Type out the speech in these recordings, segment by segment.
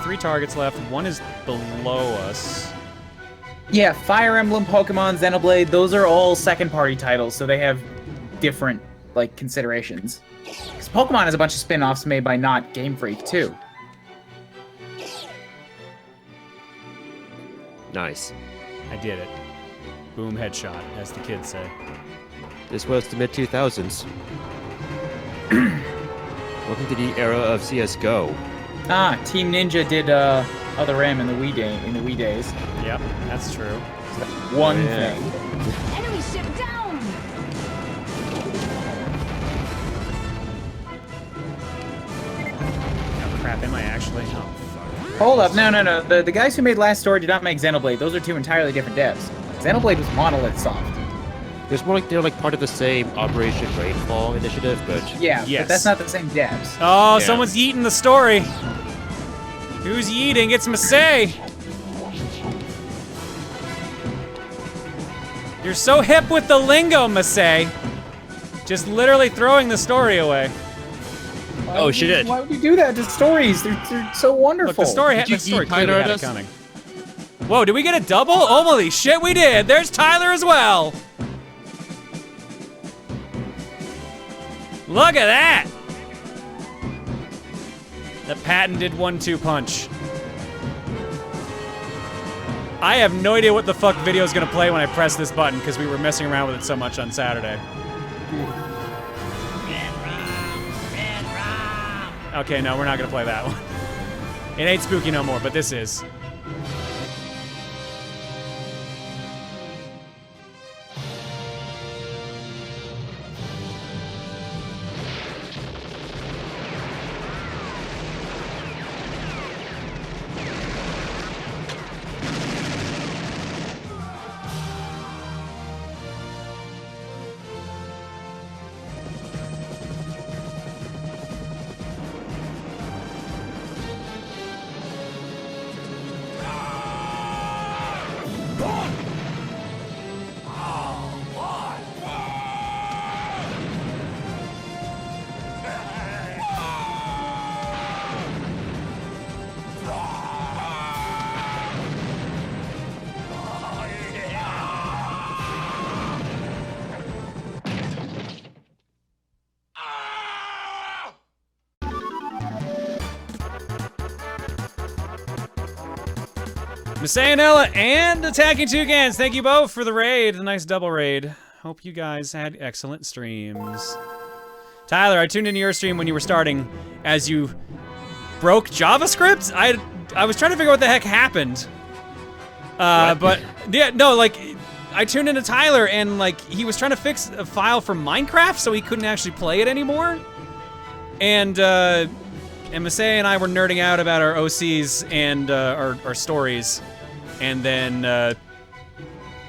3 targets left. One is below us. Yeah, Fire Emblem, Pokemon, Xenoblade, those are all second-party titles, so they have different, like, considerations. Because Pokemon has a bunch of spin-offs made by not Game Freak, too. Nice. I did it. Boom headshot, as the kids say. This was the mid-2000s. Welcome to the era of CS:GO. Ah, Team Ninja did Other M in the Wii days. Yep, that's true. One thing. Enemy ship down! Oh crap, am I actually? Oh fuck. Hold up, no. The guys who made Last Story did not make Xenoblade. Those are 2 entirely different devs. Xenoblade was Monolith Soft. It's more like they're like part of the same Operation Rainfall initiative, but Yeah, Yes. but that's not the same devs. Oh, Yeah. someone's yeeting the story. Who's yeeting? It's Masay. You're so hip with the lingo, Masay. Just literally throwing the story away. Oh, she did. Why would you do that to stories? They're so wonderful. Look, the story, Did you the story yeet clearly Tyler had at it us? coming. Whoa, did we get a double? Oh, holy shit, we did. There's Tyler as well. Look at that. The patented 1-2 punch. I have no idea what the fuck video is gonna play when I press this button because we were messing around with it so much on Saturday. Okay, no, we're not gonna play that one. It ain't spooky no more, but this is. Masayanella and Attacking Toucans, thank you both for the raid, the nice double raid. Hope you guys had excellent streams. Tyler, I tuned into your stream when you were starting as you broke JavaScript? I was trying to figure out what the heck happened. But yeah, no, like I tuned into Tyler and like he was trying to fix a file from Minecraft so he couldn't actually play it anymore. And Masay and I were nerding out about our OCs and our stories, and then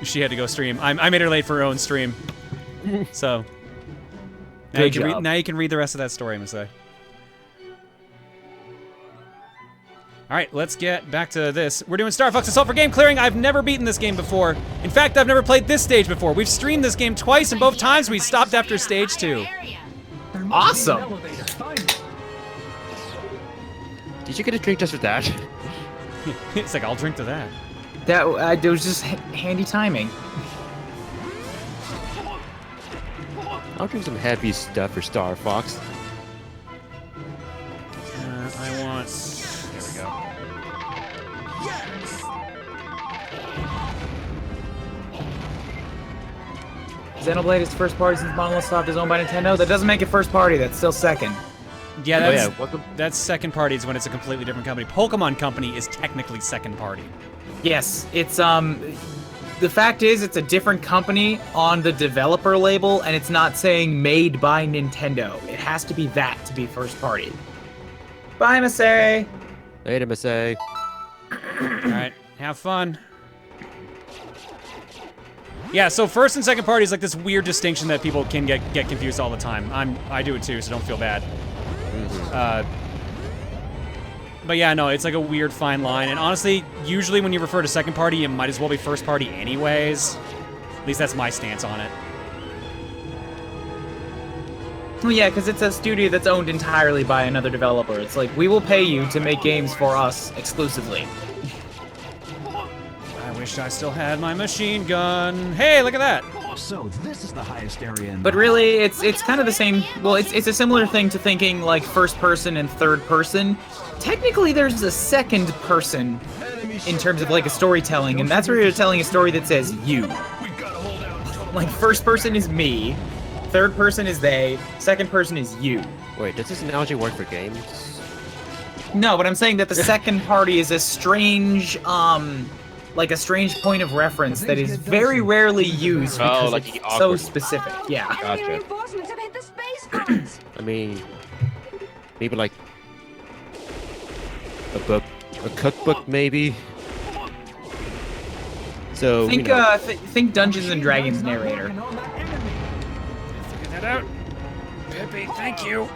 she had to go stream. I made her late for her own stream, so now you can read the rest of that story, Masay. All right, let's get back to this. We're doing Star Fox Assault for game clearing. I've never beaten this game before. In fact, I've never played this stage before. We've streamed this game twice, and both times we stopped after stage 2. Awesome. did you get a drink just for that? It's like, I'll drink to that. That it was just handy timing. I'll drink some heavy stuff for Star Fox. I want... There we go. Xenoblade is first party since Monolith Soft is owned by Nintendo. That doesn't make it first party. That's still second. Yeah, Oh, yeah, that's second party is when it's a completely different company. Pokemon Company is technically second party. Yes, it's the fact is it's a different company on the developer label, and it's not saying made by Nintendo. It has to be that to be first party. Bye, Masay. Later, Masay. All right, have fun. Yeah, so first and second party is like this weird distinction that people can get confused all the time. I do it too, so don't feel bad. But yeah, no, it's like a weird fine line. And honestly, usually when you refer to second party, it might as well be first party anyways. At least that's my stance on it. Well, yeah, because it's a studio that's owned entirely by another developer. It's like, we will pay you to make games for us exclusively. I wish I still had my machine gun. Hey, look at that. So this is the highest area in But really, it's kind of the same. Well, it's a similar thing to thinking like first person and third person. Technically, there's a second person in terms of like a storytelling, and that's where you're telling a story that says you. Like first person is me, third person is they, second person is you. Wait, does this analogy work for games? No, but I'm saying that the second party is a strange, like a strange point of reference that is very rarely used because like it's the so awkward- specific. Yeah. Enemy Gotcha. reinforcements have hit the spaceport. I mean, maybe like a book, a cookbook, maybe. So Think, you know, think Dungeons and Dragons narrator. Figure that out. Pippi, thank you.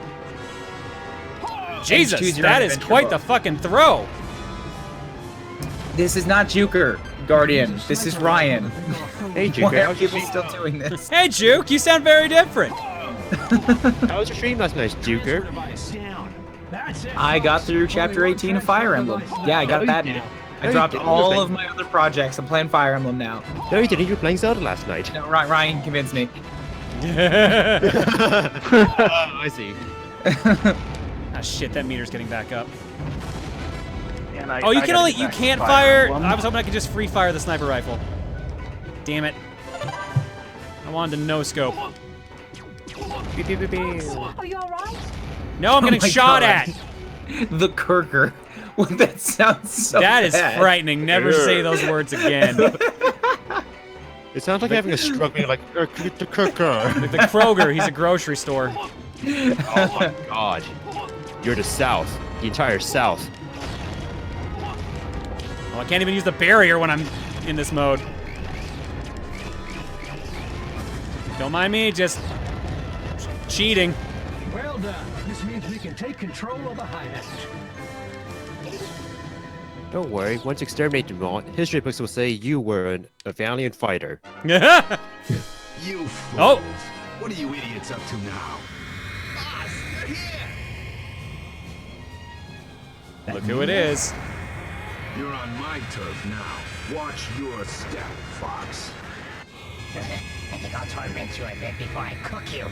Choose Jesus, your that is adventure quite the book. fucking throw. This is not Juker, Guardian. This is Ryan. hey Why Juker, are how's your people still doing this? Hey, Juke, you sound very different. how was your stream last night, Juker? I got through Chapter 18 of Fire Emblem. Yeah, I got that now. I dropped all of my other projects. I'm playing Fire Emblem now. No, you didn't. You were playing Zelda last night. No, Ryan convinced me. I see. Ah, shit, that meter's getting back up. And Oh, you I can gotta only, get you back to can't Fire fire. Emblem. I was hoping I could just free fire the sniper rifle. Damn it. I wanted to no scope. Beep, beep, beep, beep. Are you alright? No, I'm Oh getting my shot God. at. The Kirker. Well, that sounds so That is bad. frightening. Never say those words again. It sounds like having a stroke, being like, the The Kroger, he's a grocery store. Oh my god. You're the South. The entire South. Oh, I can't even use the barrier when I'm in this mode. Don't mind me, just cheating. Well done. This means we can take control of the hideout. Don't worry, once exterminated Maw, history books will say you were a valiant fighter. You fools. Oh. What are you idiots up to now? Look who it is. You're on my turf now. Watch your step, Fox. I think I'll torment you a bit before I cook you.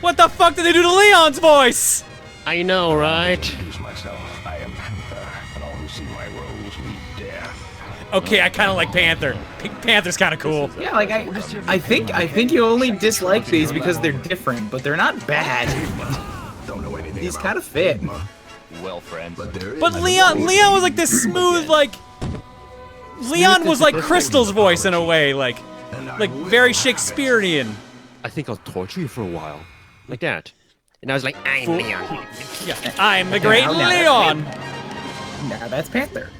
What the fuck did they do to Leon's voice? I know, right? Introduce myself. I am Panther, and all who see my robes meet death. Okay, I kind of like Panther. Panther's kind of cool. Yeah, like I think you only dislike these because they're different, but they're not bad. Don't know anything These about kind of fit. Sigma, Well, friend. but there is But a Leon was like this smooth, like Leon was like Crystal's voice in a way, like very Shakespearean. I think I'll torture you for a while. Like that. And I was like, I'm Leon. Yeah, I'm the great Now, Leon. Now that's Panther.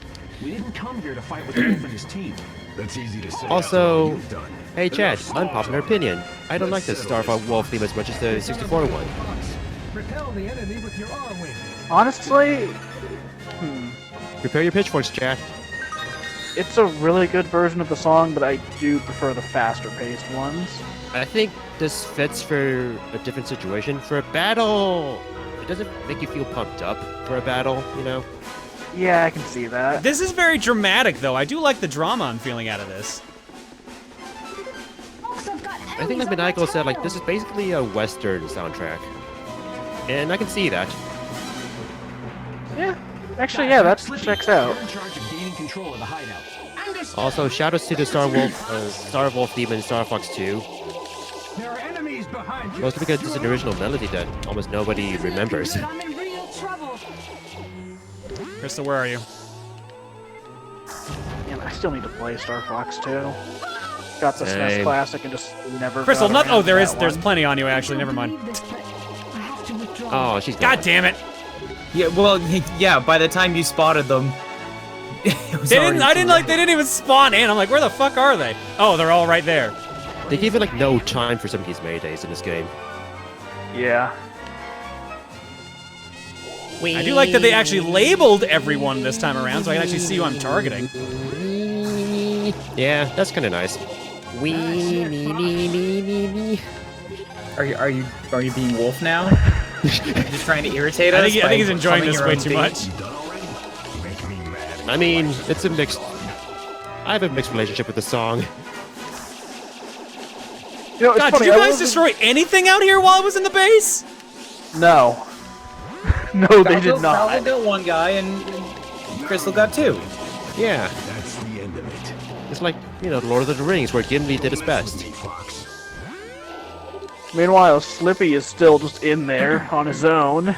We didn't come here to fight with Wolf and his team. That's easy to say. Also, You've done. hey Chad, unpopular opinion. I don't like the Star Fox Wolf theme as much as the 64 one. Repel the enemy with your R wing. Honestly, Prepare your pitchforks, Chad. it's a really good version of the song, but I do prefer the faster paced ones. I think this fits for a different situation. For a battle, it doesn't make you feel pumped up for a battle, you know? Yeah, I can see that. This is very dramatic, though. I do like the drama I'm feeling out of this. Folks, I've got I think like Maniacal said, like, this is basically a Western soundtrack. And I can see that. Yeah, actually, yeah, that checks out. You're in charge of gaining control of the hideout. Also, shoutouts to the Star Wolf theme in Star Fox 2. There are enemies behind you. Mostly because it's an original melody that almost nobody remembers. I'm in real trouble. Crystal, where are you? Man, I still need to play Star Fox 2. Got the SNES Same. Classic and just never. Crystal, got not. around Oh, to there's that one. plenty on you actually. Never mind. Leave this, but I have to withdraw. Oh, she's God gone. damn it! Yeah, well, yeah. By the time you spotted them, it was They already didn't. I too didn't like. late. They didn't even spawn in. I'm like, where the fuck are they? Oh, they're all right there. They gave it like no time for some of these maydays in this game. Yeah. I do like that they actually labeled everyone this time around, so I can actually see who I'm targeting. Yeah, that's kind of nice. Wee, me, me, me, me, me. Are you being Wolf now? Just trying to irritate us? I think he's enjoying humming this your way own too theme? much. Make me mad. I mean, it's a mixed. I have a mixed relationship with the song. You know, it's God, funny, did you I guys wasn't- destroy anything out here while I was in the base? No. No, they did not. Falco got one guy and Crystal got two. Yeah, That's the end of it. it's like, you know, Lord of the Rings, where Gimli did his best. Fox. Meanwhile, Slippy is still just in there on his own.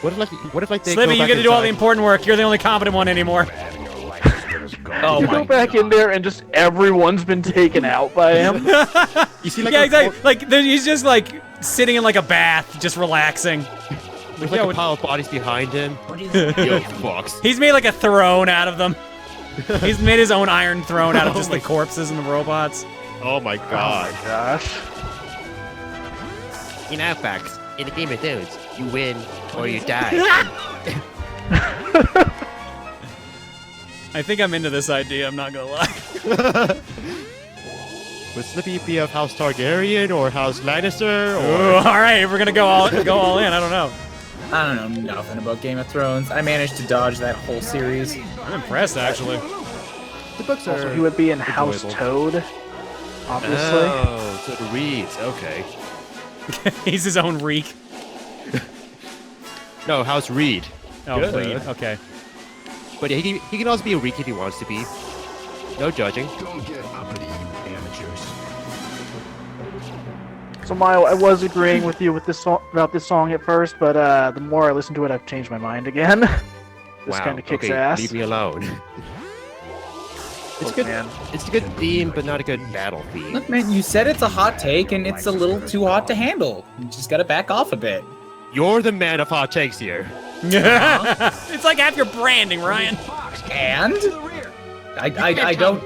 What if like they Slippy, go you back get to do all the inside- important work. You're the only competent one anymore. Having your life as good as gone. Oh You my go back in there and just everyone's been taken out by him. You see, like Yeah, a, exactly. Like he's just like sitting in like a bath, just relaxing. There's Yeah, like what- a pile of bodies behind him. What is it? Yo, Fox. He's made like a throne out of them. He's made his own iron throne out of just the corpses and the robots. Oh my Oh god. my gosh. You know, Fox, in a Game of Thrones, you win or you die. I think I'm into this idea, I'm not gonna lie. Would Slippy be of House Targaryen or House Lannister Ooh, or... alright, we're gonna go all in, I don't know. I don't know nothing about Game of Thrones. I managed to dodge that whole series. I'm impressed actually. The books are... Also, he would be in House enjoyable. Toad, obviously. Oh, so it reads. Okay. He's his own reek. No, House Reed. Oh, Good. Reed, okay. But yeah, he can also be a Reek if he wants to be. No judging. Don't get uppity, you amateurs. So, Mile, I was agreeing with you with this song, about this song at first, but the more I listen to it, I've changed my mind again. This Wow. kind of kicks Okay, ass. leave me alone. It's Look, good. man. It's a good theme, but not a good battle theme. Look, man, you said it's a hot take, and it's a little too hot to handle. You just gotta back off a bit. You're the man of hot takes here. It's like half your branding, Ryan. And I don't.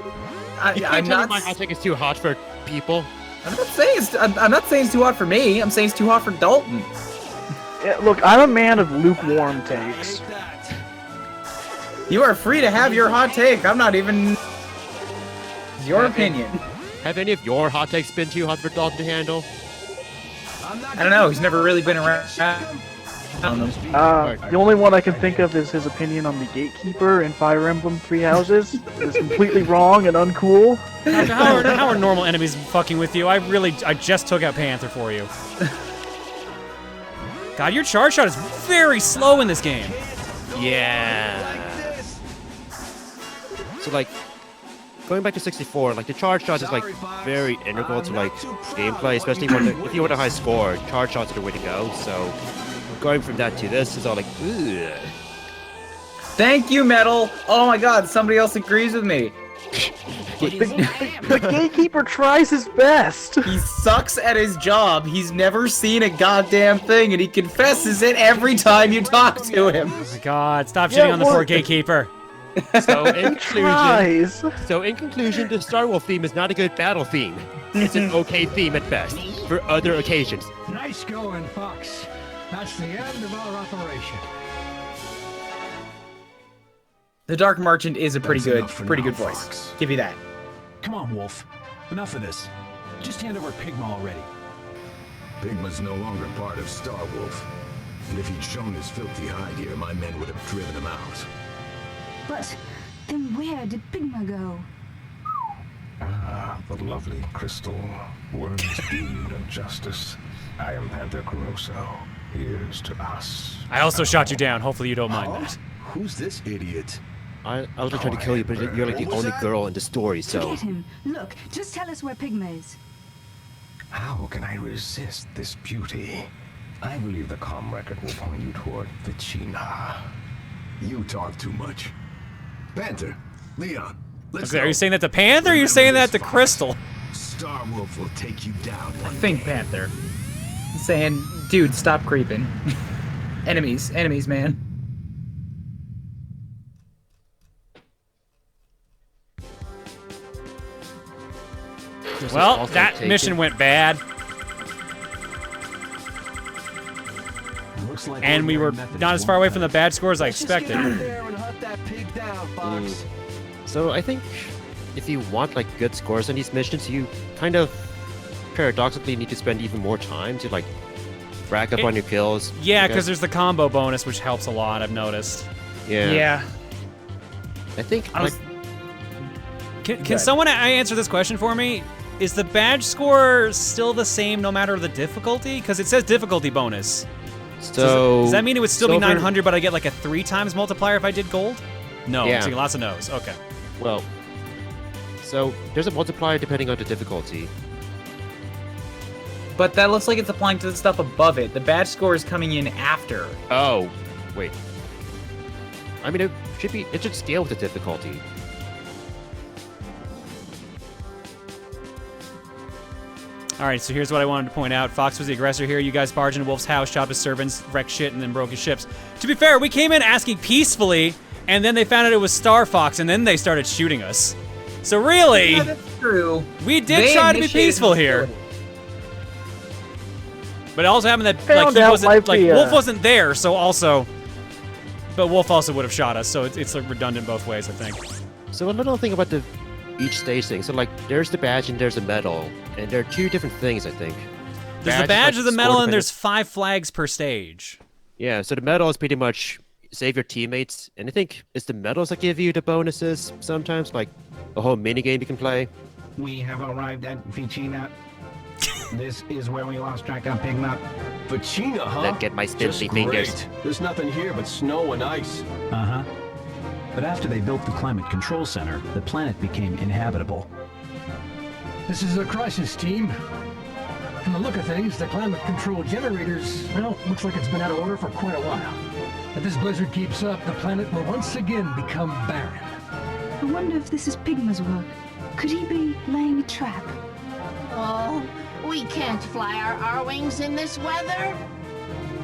I'm Tell me not. my hot take is too hot for people. I'm not saying it's. I'm not saying it's too hot for me. I'm saying it's too hot for Dalton. Yeah, look, I'm a man of lukewarm takes. You are free to have your hot take. I'm not even. It's your opinion. Have any of your hot takes been too hot for Dalton to handle? I don't know. He's never really been around. I don't know. The only one I can think of is his opinion on the Gatekeeper in Fire Emblem Three Houses. It's completely wrong and uncool. How are normal enemies fucking with you? I just took out Panther for you. God, your charge shot is very slow in this game. Yeah. So like, going back to 64, like the charge shot is like very integral to like gameplay, especially if you want a high score. Charge shots are the way to go. So going from that to this is all like, ugh. Thank you, Metal. Oh my God, somebody else agrees with me. The Gatekeeper tries his best. He sucks at his job. He's never seen a goddamn thing, and he confesses it every time you talk to him. Oh my God, stop Yeah, shitting on the what? poor Gatekeeper. So in Tries. conclusion, the Star Wolf theme is not a good battle theme. It's an okay theme at best for other occasions. Nice going, Fox. That's the end of our operation. The Dark Merchant is a pretty That's good enough for now, voice. Fox. Give you that. Come on, Wolf. Enough of this. Just hand over Pigma already. Pigma's no longer part of Star Wolf. And if he'd shown his filthy hide here, my men would have driven him out. But then where did Pigma go? Ah, the lovely crystal. Words deed of justice. I am Panther Caruso. Here's to us. I also shot you down. Hopefully you don't mind that. Who's this idiot? I was just trying to kill you, but you're like the only girl in the story, so. Forget him. Look, just tell us where Pigma is. How can I resist this beauty? I believe the comm record will point you toward Vicina. You talk too much. Panther, Leon, let's Okay, are go. you saying that to Panther or are you saying that to Crystal? Star Wolf will take you down I one think day. Panther. He's saying, dude, stop creeping. Enemies, man. Well, that mission went bad, Looks like and we were not as far away from the bad score as I expected. So I think if you want like good scores on these missions, you kind of paradoxically need to spend even more time to like rack up on your kills. Yeah, because there's the combo bonus, which helps a lot, I've noticed. Yeah. I think like, Can someone answer this question for me? Is the badge score still the same no matter the difficulty? Because it says difficulty bonus. so Does that mean it would still be silver- 900, but I get like a 3 times multiplier if I did gold? No, Yeah. I'm seeing lots of no's. Okay. Well, so there's a multiplier depending on the difficulty. But that looks like it's applying to the stuff above it. The badge score is coming in after. Oh, wait. I mean, it should scale with the difficulty. All right, so here's what I wanted to point out. Fox was the aggressor here. You guys barged into Wolf's house, chopped his servants, wrecked shit, and then broke his ships. To be fair, we came in asking peacefully, and then they found out it was Star Fox, and then they started shooting us. So really, Yeah, that's true. we did They try to be initiated peaceful here. hostility. But it also happened that Found out might be, Wolf wasn't there, so also, but Wolf also would have shot us, so it's like redundant both ways, I think. So a little thing about each stage thing. So like, there's the badge and there's a medal, and there are two different things, I think. There's the is, badge like, of the medal, score and there's dependent. 5 flags per stage. Yeah, so the medal is pretty much save your teammates, and I think it's the medals that give you the bonuses sometimes, like a whole mini game you can play. We have arrived at Vicina. This is where we lost track of Pignut. Vecina, huh? Then get my Just stilty fingers. great. There's nothing here but snow and ice. Uh-huh. But after they built the climate control center, the planet became inhabitable. This is a crisis, team. From the look of things, the climate control generators, well, looks like it's been out of order for quite a while. If this blizzard keeps up, the planet will once again become barren. I wonder if this is Pigma's work. Could he be laying a trap? Oh, we can't fly our R-wings in this weather.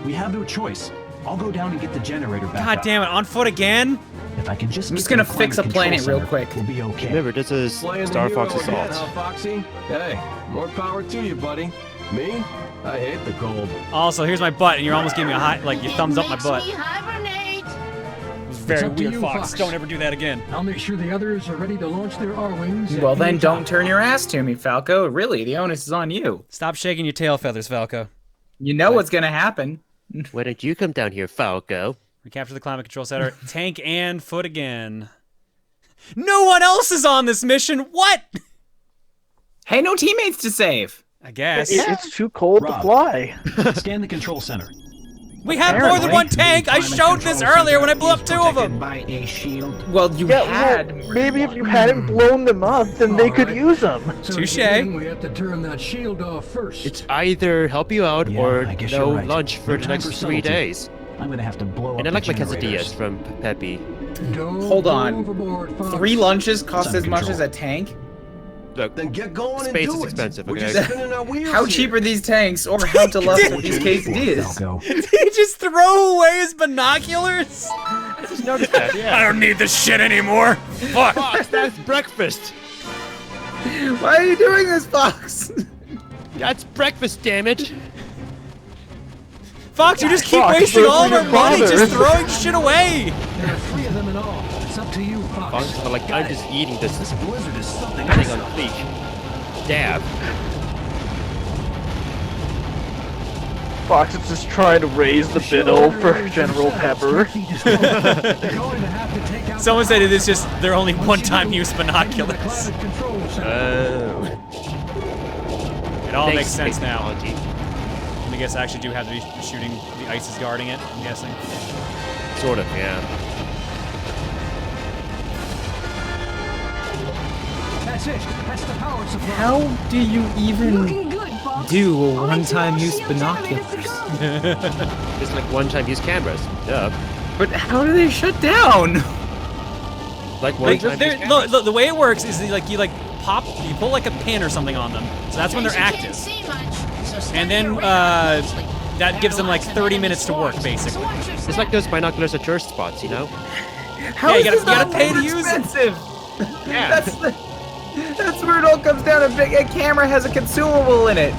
We have no choice. I'll go down and get the generator back God up. damn it, on foot again? If I can just I'm get just to gonna the fix a climate control planet real center, quick. We'll be okay. Remember, this is Playing the Star hero Fox again, Assault. huh, Foxy? Hey, more power to you, buddy. Me? I hate the cold. Also, here's my butt, and you're almost giving me a high, like, you thumbs up my butt. Makes me hibernate. It was very It's up to weird, you, Fox. Fox. Don't ever do that again. I'll make sure the others are ready to launch their R-wings. at Well, then any don't time. turn your ass to me, Falco. Really, the onus is on you. Stop shaking your tail feathers, Falco. You know what's gonna happen. Why don't you come down here, Falco? Recapture the climate control center. Tank and foot again. No one else is on this mission. What? Hey, no teammates to save. I guess. It's too cold to Rob. fly. Scan the control center. We had more than one tank. I Climate showed this control earlier when I center blew up is 2 of protected them. by a shield. Well, you Yeah, had. well, maybe if you hadn't blown them up, then they could use them. So Touche. again, we have to turn that shield off first. It's either help you out Yeah, or I guess no you're right. lunch for No the time next for 3 subtlety. days. I'm gonna have to blow And I up like the my generators. quesadillas from Pepe. Don't Hold go on. overboard, Fox. 3 lunches cost Sun as much control. as a tank? Look, Then get going Space and do is it. expensive, We're okay? just spinning our wheels How here. cheap are these tanks, or how to level these quesadillas? Falco. Did he just throw away his binoculars? I just noticed that, I yeah. don't need this shit anymore. Fuck. Fox, that's breakfast! Why are you doing this, Fox? That's breakfast, damn it! Fox, you just keep Fox, wasting those all of are our your money just fathers. throwing shit away. There are 3 of them in all. It's up to you, Fox. Fox, but like, I'm just eating this This blizzard is something thing else. on fleek. Dab. Fox is just trying to raise the biddle for General Pepper. Someone said it is just they're only one-time use binoculars. It all makes sense now. Technology. I guess I actually do have to be shooting. The ice is guarding it, I'm guessing. Sort of, yeah. That's it. That's the power supply. How do you even Looking good, Fox. do a I'll make one-time sure use shield generators binoculars? to go. Just like one-time use cameras. Duh. But how do they shut down? Like Like, one-time use look, the way it works is you pop, you pull like a pin or something on them, so that's when they're You can't active. see much, so steady And then your radar closely. that gives them like Analyze 30 enemy minutes to work, scores. basically. So watch your It's like those binoculars at tourist spots, you know? How Yeah, is you this gotta not pay to more use it. expensive? Yeah. That's where it all comes down. A camera has a consumable in it.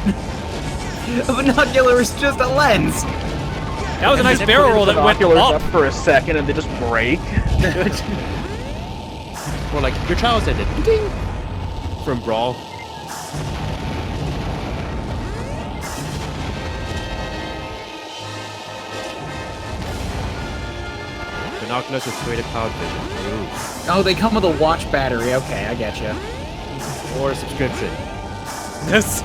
A binocular is just a lens. That was a nice barrel roll that went Binoculars up. up for a second and they just break. Or like, your trials ended. Ding! From Brawl. binoculars with greater powered vision. Ooh. Oh, they come with a watch battery. Okay, I get you. Or a subscription. This.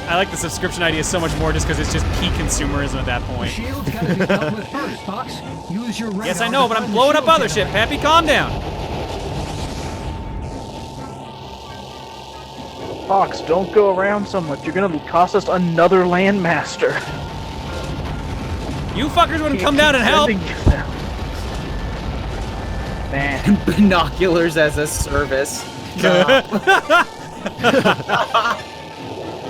I like the subscription idea so much more just because it's just peak consumerism at that point. Shield's gotta be dealt with first, Fox. Use your radar Yes, I know, to but I'm find the blowing up shield other shit. generator. Pappy, calm down. Fox, don't go around so much. You're gonna cost us another landmaster. You fuckers wouldn't come down and help. Man. Binoculars as a service.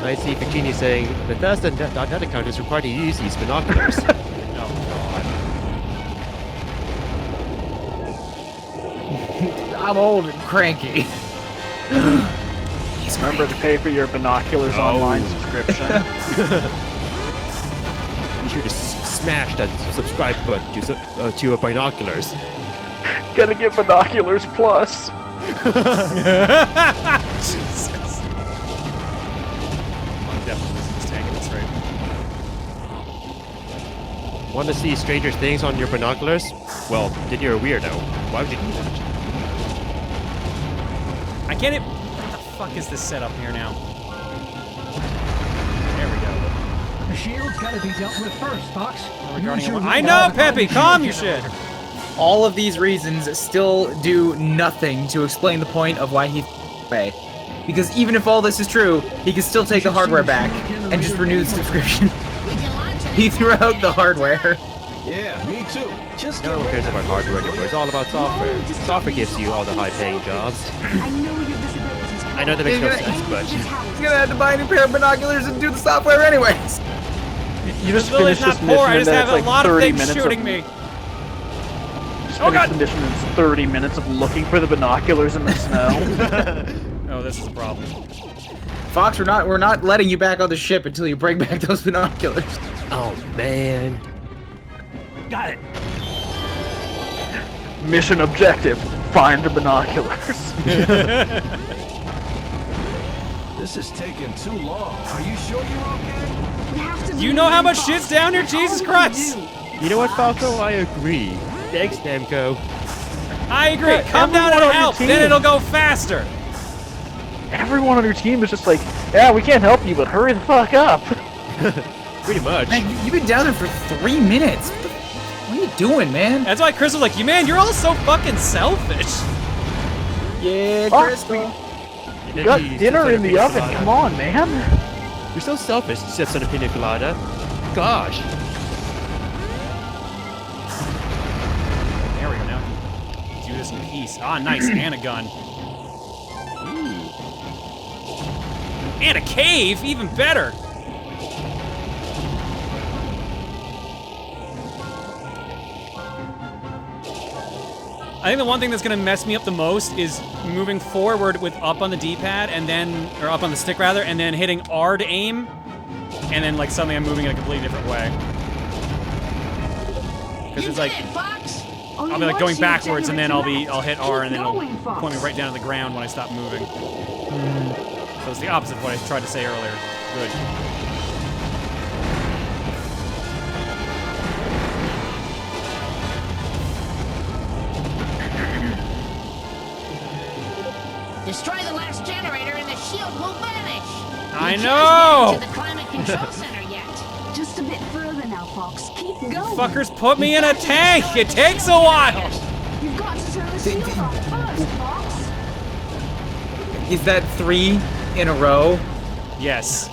I see Vicini saying, Bethesda.net account is required to use these binoculars. Oh, God. I'm old and cranky. Remember to pay for your binoculars online subscription. Be sure to smash that subscribe button to binoculars. Gotta get binoculars plus. Jesus. I'm definitely just taking this right. Want to see Stranger Things on your binoculars? Well, then you're a weirdo. Why would you do that? I can't even... What the fuck is this setup here now? There we go. The shield's gotta be dealt with first, Fox. Regarding Use your I radar know, to find Peppy, the calm shield you shit. generator. All of these reasons still do nothing to explain the point of why he away. Because even if all this is true, he can still take the hardware back and just renew the subscription. He threw out the hardware. Yeah, me too. Just No one cares about hardware anymore. It's all about software. Software gives you all the high-paying jobs. I know your visibility's I know that makes no sense, but He's gonna have to buy a new pair of binoculars and do the software anyways. You just Visibility's finished not this poor, mission I just and have then a it's like lot of 30 things minutes shooting of, me. Oh god! The mission is 30 minutes of looking for the binoculars in the snow. Oh, this is a problem. Fox, we're not letting you back on the ship until you bring back those binoculars. oh man. Got it. Mission objective: find the binoculars. This is taking too long. Are you sure you're okay? We have to Do you know how much shit's down here? Jesus Christ! You know what, Falco? I agree. Thanks, Namco. I agree. Yeah, Come down everyone and on your help, team. then it'll go faster. Everyone on your team is just like, yeah, we can't help you, but hurry the fuck up. Pretty much. Man, you've been down there for 3 minutes. What are you doing, man? That's why Chris was like, man, you're all so fucking selfish. Yeah, Fuck, Crystal. You got dinner in the oven. Come on, man. You're so selfish, sips on a pina colada. Gosh. There we go, now do this in peace. Ah, nice, and a gun. And a cave, even better. I think the one thing that's gonna mess me up the most is moving forward with up on the D-pad and then, or up on the stick rather, and then hitting R to aim, and then like suddenly I'm moving in a completely different way. Because it's like, I'll be like going backwards and then I'll hit R and then it'll point me right down to the ground when I stop moving. So it's the opposite of what I tried to say earlier. Good. Destroy the last generator and the shield will vanish. I You know! can't get into the climate control center yet. Just a bit further now, Fox. Keep going. Fuckers put me in a tank! It takes a while! You've got to turn the shield off first, Fox. Is that 3 in a row? Yes.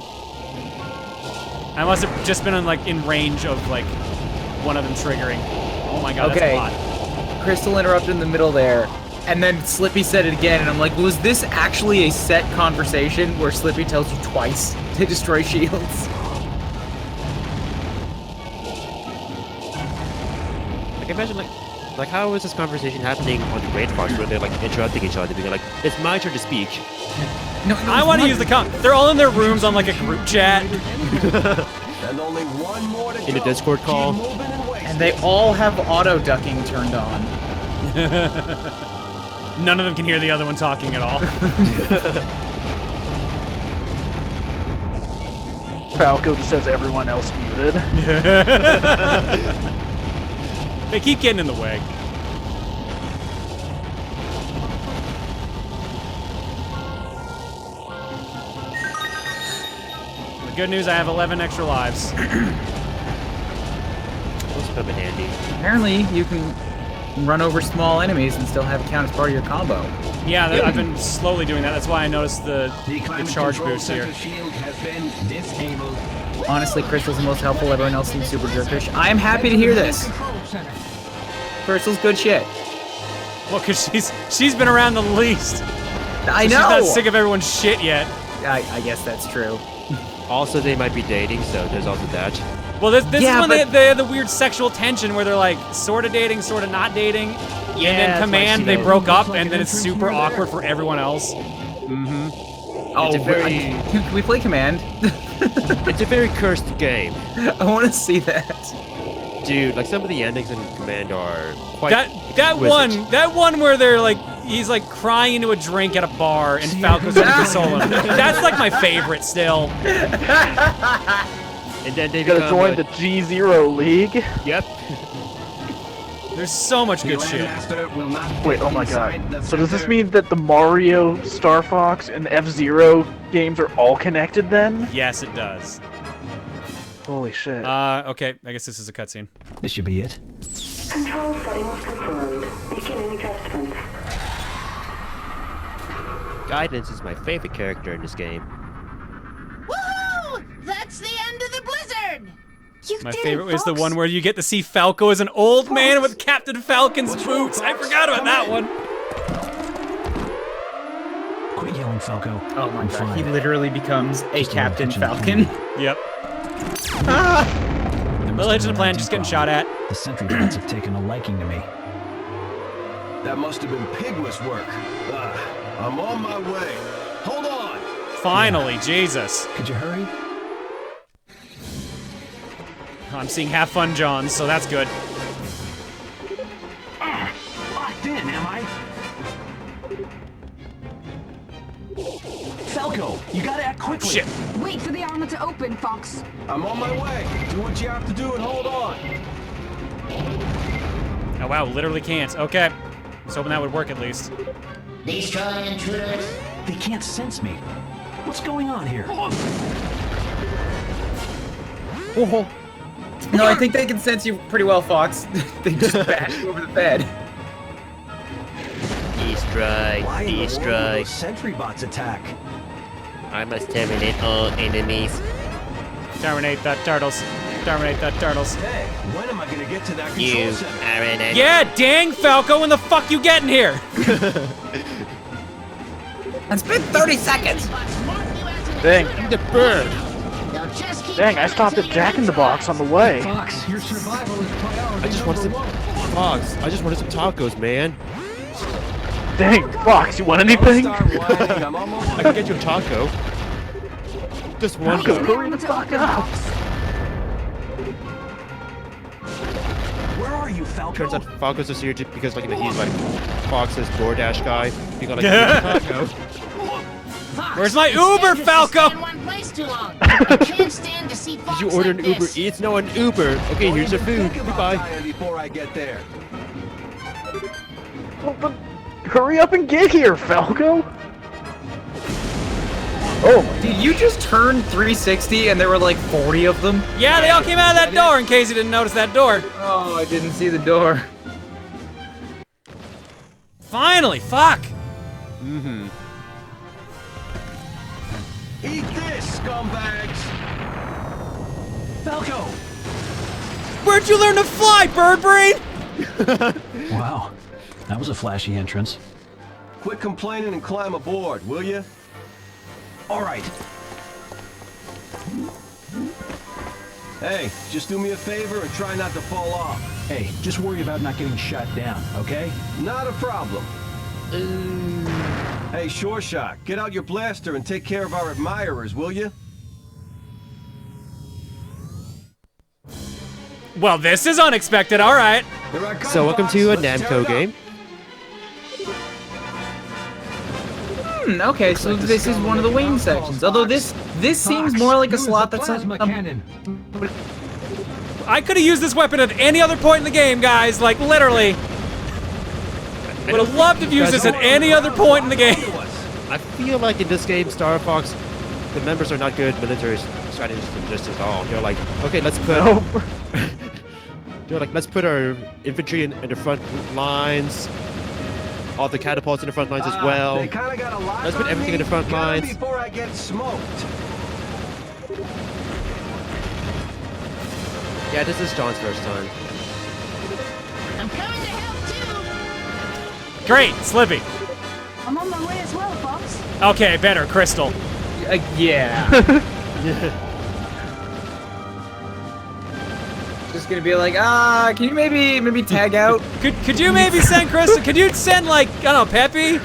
I must have just been in range of like one of them triggering. Oh my god, Okay. that's a lot. Crystal interrupted in the middle there. And then Slippy said it again, and I'm like, was this actually a set conversation where Slippy tells you twice to destroy shields? Like, imagine, like how is this conversation happening on the raid farms where they're, like, interrupting each other, being like, it's my turn to speak. No, I want to use the They're all in their rooms on like a group chat. And only one more to In a go. Discord call. Keep moving and wasting. And they all have auto ducking turned on. None of them can hear the other one talking at all. Falco just says everyone else muted. They keep getting in the way. The good news, I have 11 extra lives. Those come in handy. Apparently, you can run over small enemies and still have it count as part of your combo. Yeah, I've been slowly doing that. That's why I noticed the charge boost here. Honestly, Crystal's the most helpful. Everyone else seems super jerkish. I am happy to hear this. Crystal's good shit. Well, because she's been around the least. I know! She's not sick of everyone's shit yet. I guess that's true. Also, they might be dating, so there's also that. Well, this Yeah, is when but- they have the weird sexual tension where they're like sort of dating, sort of not dating. And then that's why Command, she they knows. broke up, and then it's super awkward for everyone else. Oh, It's a very- can we play Command? It's a very cursed game. I want to see that. Dude, like some of the endings in Command are quite That exquisite. one where they're like, he's like crying into a drink at a bar, and Falco's gonna console him. That's like my favorite still. And then they You gotta become join the G0 League. Yep. There's so much good shit. Wait, oh my god. So does this mean that the Mario, Star Fox, and F-Zero games are all connected then? Yes, it does. Holy shit. Okay, I guess this is a cutscene. This should be it. Control settings confirmed. Beginning adjustments. Guidance is my favorite character in this game. Woohoo! That's the end of the blizzard! You My did it, favorite is the Fox. one where you get to see Falco as an old man with Captain Falcon's boots. I forgot about that one. Quit yelling, Falco. Oh my I'm god, fine. he literally becomes a Just a Captain little Falcon. Yep. Little hitch in the plan, just getting shot at. The sentry bots have taken a liking to me. That must have been Piglet's work. I'm on my way. Hold on. Finally, Jesus. Could you hurry? I'm seeing Have Fun John, so that's good. Locked in, am I? Falco, you gotta act quickly. Shit. Wait for the armor to open, Fox. I'm on my way. Do what you have to do and hold on. Oh wow, literally can't. Okay. I was hoping that would work at least. Destroy intruders. They can't sense me. What's going on here? No, I think they can sense you pretty well, Fox. They just bash you over the bed. Destroy, Why in the world would destroy. those sentry bots attack? I must terminate all enemies. Terminate the turtles. Terminate the turtles. Hey, when am I gonna get to that control You center? are an enemy. Yeah, dang, Falco, when the fuck you getting here? It's been 30 seconds. Dang. The bird. Dang, I stopped at Jack in the Box on the way. Fox, your survival is priority I just wanted some #1. Fox. I just wanted some tacos, man. Dang, Fox, you want anything? Start whining. I'm almost I can get you a taco. Just one. Falco, hurry the fuck up. Where are you, Falco? Turns out Falco's just here just because like he's like Fox's DoorDash guy. He got like a taco. Where's my Uber, Falco? In one place too long. I can't stand to see Fox Did you order an like Uber this. Eats? No, an Uber. Okay, here's your food. Think about Goodbye. dying before I get there. Well, but hurry up and get here, Falco. Oh, Did you just turn 360 and there were like 40 of them? Yeah, they all came out of that door in case you didn't notice that door. Oh, I didn't see the door. Finally, fuck. Eat this, scumbags! Falco! Where'd you learn to fly, bird brain? Wow, that was a flashy entrance. Quit complaining and climb aboard, will you? All right. Hey, just do me a favor and try not to fall off. Hey, just worry about not getting shot down, okay? Not a problem. Hey, Sure Shot, get out your blaster and take care of our admirers, will you? Well, this is unexpected. All right. Here I come, So welcome Fox. to a Let's tear it Namco up. game. Okay, so this is one of the wing sections. Although this seems more like a slot that's plasma a cannon. I could have used this weapon at any other point in the game, guys. Like, literally. Would have loved to have used this at any other point in the game. I feel like in this game, Star Fox, the members are not good military strategists just at all. They're like, okay, let's put... They're like, let's put our infantry in the front lines. All the catapults in the front lines as well. Let's put everything in the front lines. Before I get smoked. Yeah, this is John's first time. I'm coming to help too. Great, Slippy. I'm on my way as well, Fox. Okay, better, Crystal. Yeah. Just gonna be like, can you maybe tag out? Could you maybe send Crystal? Could you send, like, I don't know, Peppy?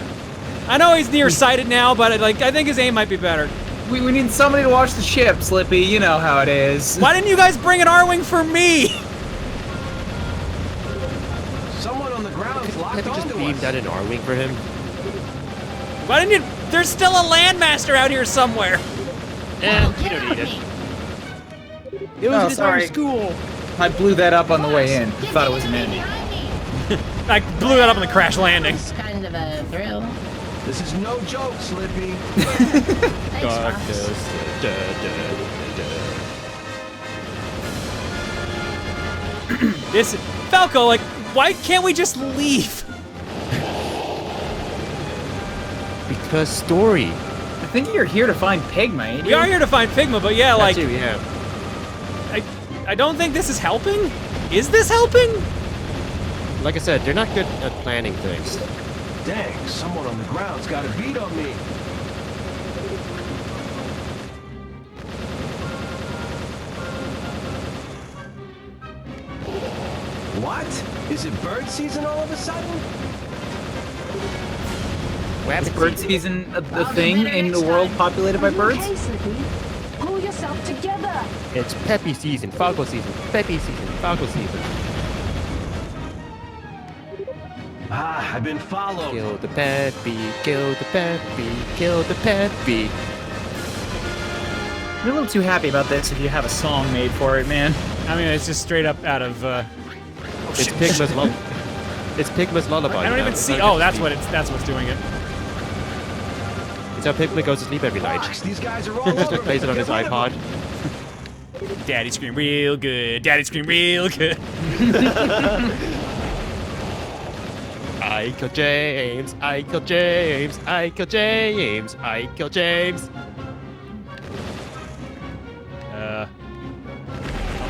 I know he's nearsighted now, but like I think his aim might be better. We need somebody to watch the ship, Slippy. You know how it is. Why didn't you guys bring an R-Wing for me? Someone on the ground is locked Have you just onto beamed us. out an R-Wing for him? Why didn't you? There's still a landmaster out here somewhere. Eh, you don't need it. It was Oh, in his sorry. own school. I blew that up on the way in. Get Thought it the was an enemy enemy. behind me. I blew that up on the crash landing. It's kind of a thrill. This is no joke, Slippy. Thanks, Fox. This Falco, like, why can't we just leave? Because story. I think you're here to find Pigma, ain't you? We are here to find Figma, but yeah, like, That too, yeah. I don't think this is helping. Is this helping? Like I said, they're not good at planning things. Dang, someone on the ground's got a beat on me. What? Is it bird season all of a sudden? Is bird season a thing in the world populated by birds? Okay, Slippy. Pull yourself together. It's Peppy season, Falco season, Peppy season, Falco season. Ah, I've been followed. Kill the Peppy, kill the Peppy, kill the Peppy. I'm a little too happy about this if you have a song made for it, man. I mean, it's just straight up out of. It's Pigma's It's Pigma's lullaby. I don't you know? even see. It's Oh, not that's just what it's. That's what's doing it. It's how Pigma goes to sleep every night. Fox, these guys are all Just over like plays me. it on his Get rid of iPod. them. Daddy scream real good. Daddy scream real good. I kill James, I kill James, I kill James, I kill James. Oh,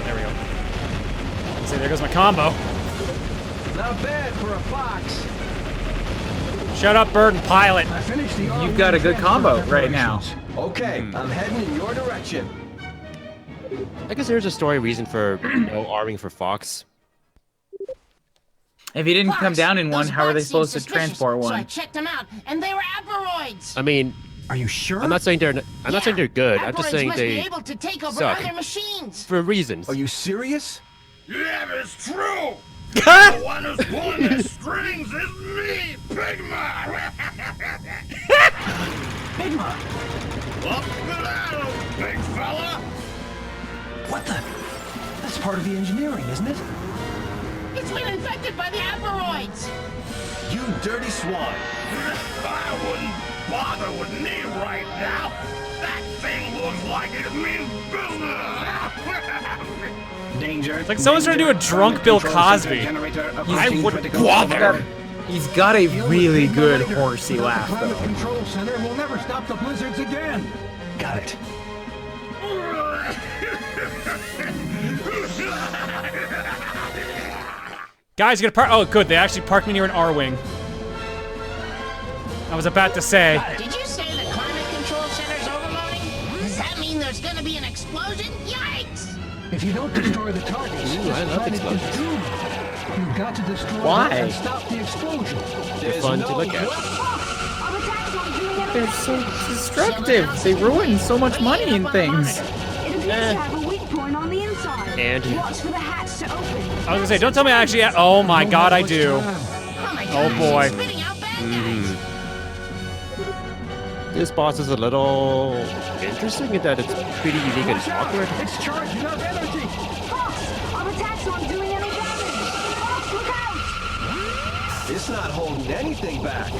there we go. Let's see, there goes my combo. Not bad for a fox. Shut up, bird and pilot. I finished the You've got a good combo right now. Okay, I'm heading in your direction. I guess there's a story reason for no R-Wing for Fox. If you didn't come Fox, down in one, those how are they bots seem supposed to suspicious, transport So I one? checked them out, and they were aperoids. I mean, Are you sure? I'm not saying they're good. I'm just Aperoids saying must be they able to take over suck. other machines. for reasons. Are you serious? Yeah, it's true. The one who's pulling the strings is me, Pigma. Pigma! Up the ladder, big fella. What the? That's part of the engineering, isn't it? It's been infected by the aperoids. You dirty swine. I wouldn't bother with me right now. That thing looks like it means business. Danger. It's like someone's trying to do a drunk Bill Cosby. I wouldn't bother. He's got a really good horsey laugh, The climate though. control center will never stop the blizzards again. Got it. Guys, you gotta park. Oh, good. They actually parked me near an R-Wing. I was about to say. Did you say the climate control center's overloading? Does that mean there's gonna be an explosion? Yikes! If you don't destroy the targets, Ooh, I this love planet is explosions. doomed. You've got to destroy Why? them and stop the explosion. They're fun to look at. Our attacks aren't doing anything. They're so destructive. They ruin so much money and things. It appears to have a weak point on the inside. And- Watch for the hatch to open. I was gonna say, don't tell me I actually. Oh my God, I do. Oh my Oh, God, boy. she's spitting out bad guys. This boss is a little interesting in that it's pretty unique and awkward. It's charging up energy. Fox, our It's not holding anything back.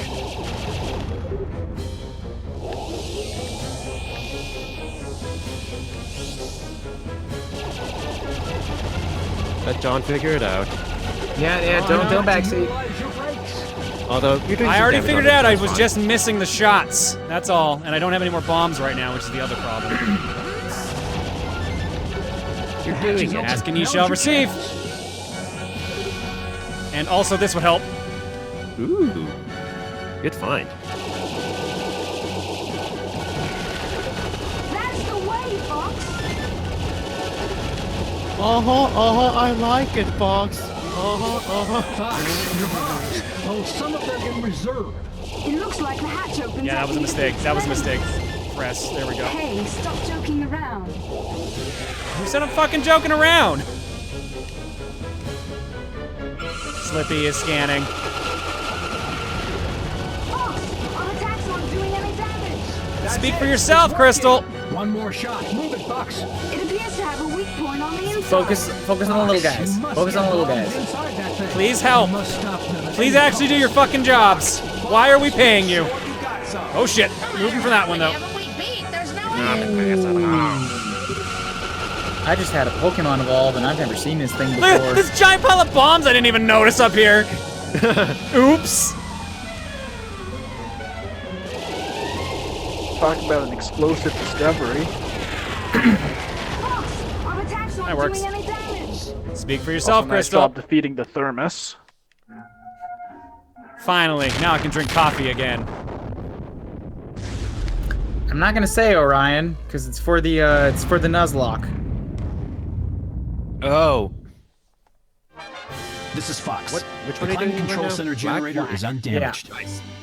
Let John figure it out. Yeah, don't backseat. Although you're doing I some already damage figured on it out. I that's was fine. just missing the shots. That's all. And I don't have any more bombs right now, which is the other problem. You're doing it. Ask and ye shall receive. And also this would help. Ooh. Good find. That's the way, Fox. I like it, Fox. Fox, your bombs. Hold some of them in reserve. It looks like the hatch opens. Yeah, that up was a into mistake. the That was a flames. mistake. Press. There we go. Hey, stop joking around. Who said I'm fucking joking around? Slippy is scanning. Fox, our attacks aren't doing any damage. Speak for yourself, Crystal. One more shot. Move it, Fox. It appears to have a weak point on the inside. Focus on the little guys. You must Focus on the get little bombs guys. inside that thing. Please help. You must stop them at Please any actually do cost. your fucking jobs. Why are we paying you? Oh shit. Moving from that one though. Whenever we beat, there's no I just had a Pokemon evolve, and I've never seen this thing Look before. at this giant pile of bombs I didn't even notice up here. Oops. Talk about an explosive discovery. Fox, our attacks aren't works. doing any damage. Speak for yourself, Also, nice Crystal. job defeating the thermos. Finally, now I can drink coffee again. I'm not gonna say Orion, because it's for the Nuzlocke. Oh. This is Fox. Which The one are you climate doing control right now? center generator is undamaged.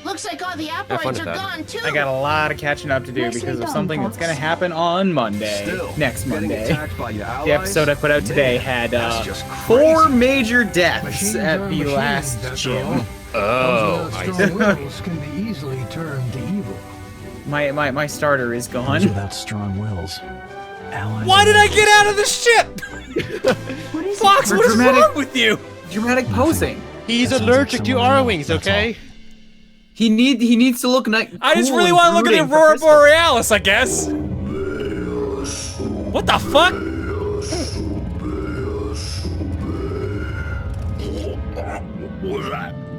Looks like all the fun operates with are that. gone too. I got a lot of catching up to do Nicely because of done, something that's Fox. gonna happen on Monday. Still, Next getting Monday. attacked by your allies? The episode I put out today Man, had that's just 4 crazy. major deaths Machines at are the machines, last that's gym. all. Oh, Those I without see. strong wills can be easily turned to evil. My starter is Those gone. without strong wills. Allies Why are did I equals. get out of the ship? What is Fox, For what is dramatic- wrong with you? Dramatic posing. He's That sounds like allergic to someone I know, Arwings, that's okay? He needs to look like. I just cool really and want to look at the brooding for Aurora Crystal. Borealis, I guess. What the fuck?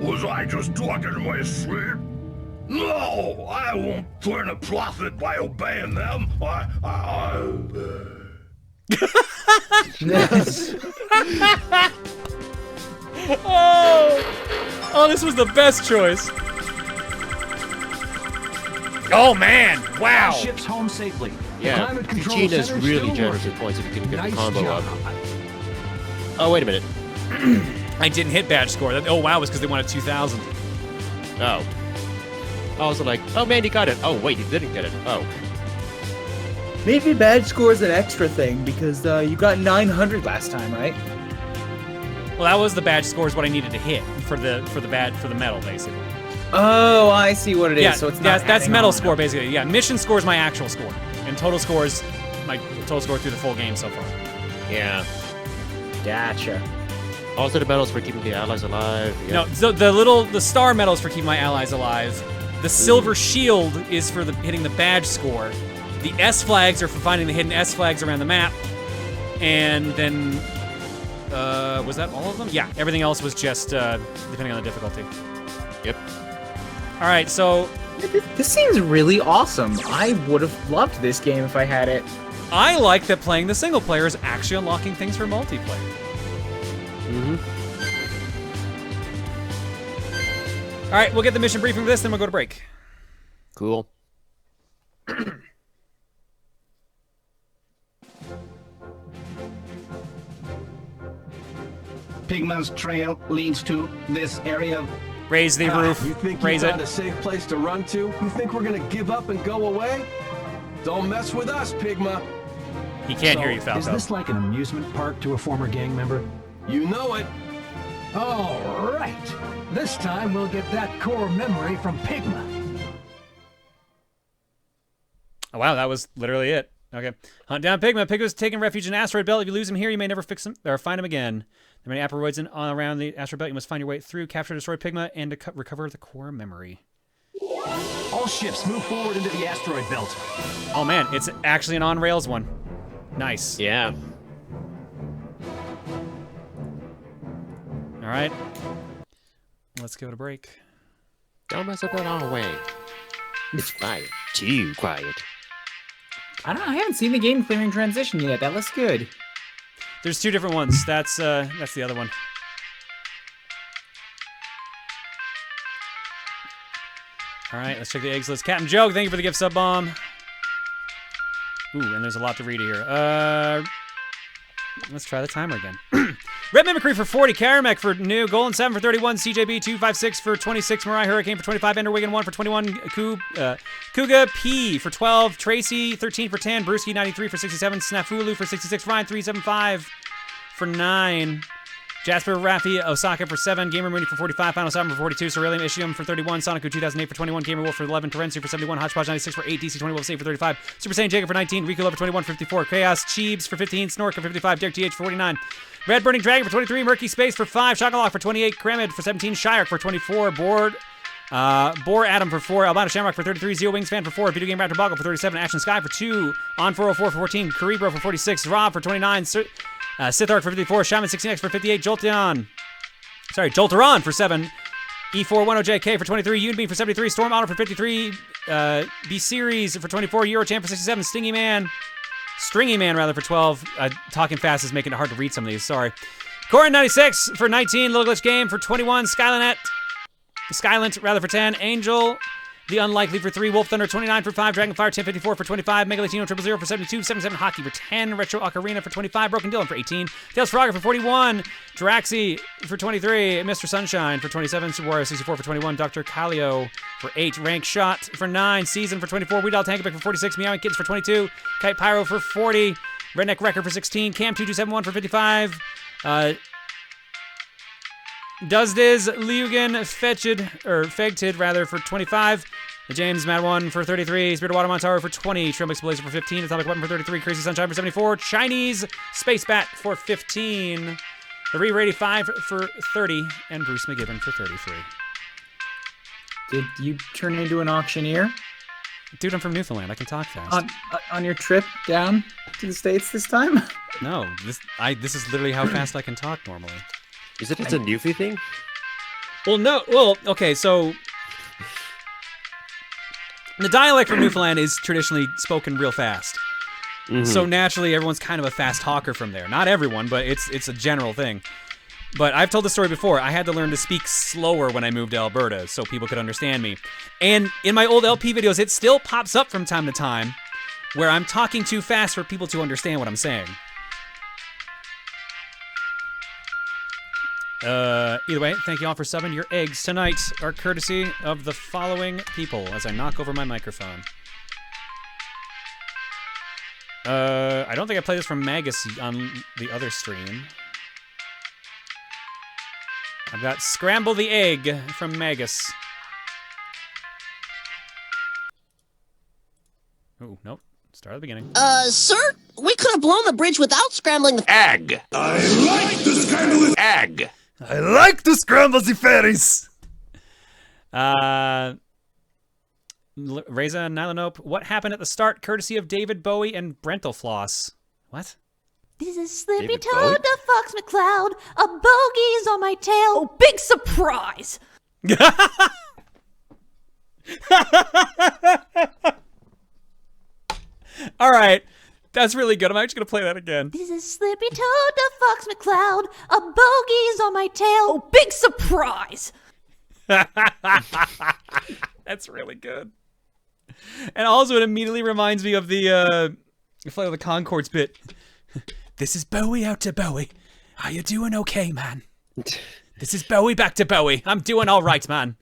Was I just talking in my sleep? No, I won't turn a profit by obeying them. Oh, this was the best choice. Oh man, wow. Ship's home safely. Yeah, climate control Vegeta's center's really still generous with working. points if you can get Nice the combo job. up. Oh, wait a minute. I didn't hit badge score. Oh wow, it was because they wanted 2,000. Oh. I was like, oh man, you got it. Oh wait, you didn't get it. Oh. Maybe badge score is an extra thing because you got 900 last time, right? Well, that was the badge score is what I needed to hit for the medal basically. Oh, I see what it is. Yeah, So it's not that's adding medal on. score basically. Yeah, mission score is my actual score, and total score is my total score through the full game so far. Yeah. Gotcha. Also the medals for keeping the allies alive. Yeah. No, so the star medal is for keeping my allies alive. The silver shield is for hitting the badge score. The S flags are for finding the hidden S flags around the map. And then, was that all of them? Yeah, everything else was just depending on the difficulty. Yep. All right, so This seems really awesome. I would have loved this game if I had it. I like that playing the single player is actually unlocking things for multiplayer. Mm-hmm. All right, we'll get the mission briefing for this, then we'll go to break. Cool. Pigman's trail leads to this area. Raise the roof. You think Raise you it. found a safe place to run to? You think we're gonna give up and go away? Don't mess with us, Pigma. He can't So, hear you, Falco. Is this like an amusement park to a former gang member? You know it. All right. This time we'll get that core memory from Pigma. Oh, wow, that was literally it. Okay. Hunt down Pigma. Pigma's taking refuge in Asteroid Belt. If you lose him here, you may never fix him or find him again. There are many asteroids around the asteroid belt. You must find your way through, capture, destroy Pigma, and to recover the core memory. All ships move forward into the asteroid belt. Oh man, it's actually an on-rails one. Nice. Yeah. All right. Let's give it a break. Don't mess up that all away. It's quiet. Too quiet. I don't know. I haven't seen the game clearing transition yet. That looks good. There's 2 different ones. That's the other one. All right, let's check the eggs list. Captain Joke, thank you for the gift sub bomb. Ooh, and there's a lot to read here. Let's try the timer again. Red Mimicry for 40, Karamek for new, Golden 7 for 31, CJB 256 for 26, Mariah Hurricane for 25, Ender Wigan 1 for 21, Kuga P for 12, Tracy 13 for 10, Brewski 93 for 67, Snafulu for 66, Ryan 375 for 9, Jasper Raffi Osaka for 7, Gamer Mooney for 45, Final 7 for 42, Cerulean Ishium for 31, Sonicu 2008 for 21, Gamer Wolf for 11, Terenzi for 71, Hodgepodge 96 for 8, DC 20 Save for 35, Super Saiyan Jacob for 19, Riku Love for 21, 54, Chaos Cheebs for 15, Snork for 55, Derek TH for 49, Red Burning Dragon for 23, Murky Space for 5, Shockalock for 28, Kremid for 17, Shirek for 24, Boar Adam for 4, Albino Shamrock for 33, Zeo Wingspan for 4, Video Game Raptor Boggle for 37, Ashen Sky for 2, On 404 for 14, Karibro for 46, Rob for 29, Sithark for 54, Shaman 16X for 58, Jolteron for 7, E410JK for 23, Unbeam for 73, Storm Honor for 53, B-Series for 24, Eurochamp for 67, Stringy Man for 12. Talking fast is making it hard to read some of these, sorry. Corin 96 for 19, Little Glitch Game for 21, Skylant for 10, Angel The Unlikely for 3, Wolf Thunder 29 for 5, Dragonfire 1054 for 25, Mega Latino 000 for 72, 77 Hockey for 10, Retro Ocarina for 25, Broken Dylan for 18, Tails Frogger for 41, Draxi for 23, Mr. Sunshine for 27, Super Wario 64 for 21, Dr. Calio for 8, Rank Shot for 9, Season for 24, Weedall Tankabic for 46, Meowing Kids for 22, Kite Pyro for 40, Redneck Wrecker for 16, Cam2271 for 55, Duzdiz Liugan Fegted for 25, the James Mad One for 33, Spirit of Water Montaro for 20, Trimblix Blazer for 15, Atomic Weapon for 33, Crazy Sunshine for 74, Chinese Space Bat for 15, the Re-85 for 30, and Bruce McGibbon for 33. Did you turn into an auctioneer? Dude, I'm from Newfoundland. I can talk fast. On your trip down to the States this time? No, this is literally how fast I can talk normally. Is it just a Newfie thing? Well, no. Well, okay, so the dialect from Newfoundland is traditionally spoken real fast. Mm-hmm. So naturally, everyone's kind of a fast talker from there. Not everyone, but it's a general thing. But I've told the story before. I had to learn to speak slower when I moved to Alberta so people could understand me. And in my old LP videos, it still pops up from time to time where I'm talking too fast for people to understand what I'm saying. Either way, thank you all for subbing. Your eggs tonight are courtesy of the following people as I knock over my microphone. I don't think I played this from Magus on the other stream. I've got Scramble the Egg from Magus. Oh, nope. Start at the beginning. Sir, we could have blown the bridge without scrambling the egg. I like the scrambled egg. I like to scramble the fairies. Reza Nylanope, what happened at the start, courtesy of David Bowie and Brentalfloss? What? This is Slippy Toad, the Fox McCloud. A bogey's on my tail. Oh, big surprise! All right. That's really good. I'm actually going to play that again. This is Slippy Toad, the Fox McCloud. A bogey's on my tail. Oh, big surprise! That's really good. And also, it immediately reminds me of the Flight of the Conchords bit. This is Bowie out to Bowie. Are you doing okay, man? This is Bowie back to Bowie. I'm doing all right, man.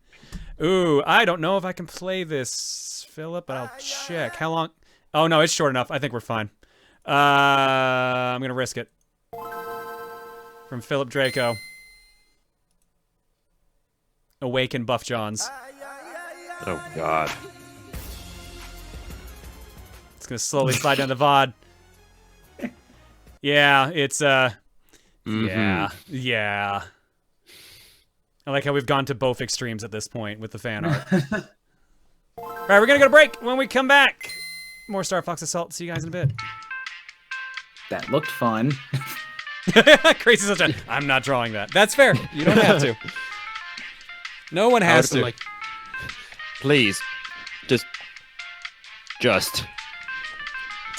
Ooh, I don't know if I can play this, Philip, but I'll check. How long? Oh, no, it's short enough. I think we're fine. I'm going to risk it. From Philip Draco. Awaken Buff Johns. Oh, God. It's going to slowly slide down the VOD. Yeah, it's Yeah. Yeah. I like how we've gone to both extremes at this point with the fan art. All right, we're gonna go to break. When we come back, more Star Fox Assault. See you guys in a bit. That looked fun. Crazy such a. I'm not drawing that. That's fair. You don't have to. No one has to. Like, please, just. To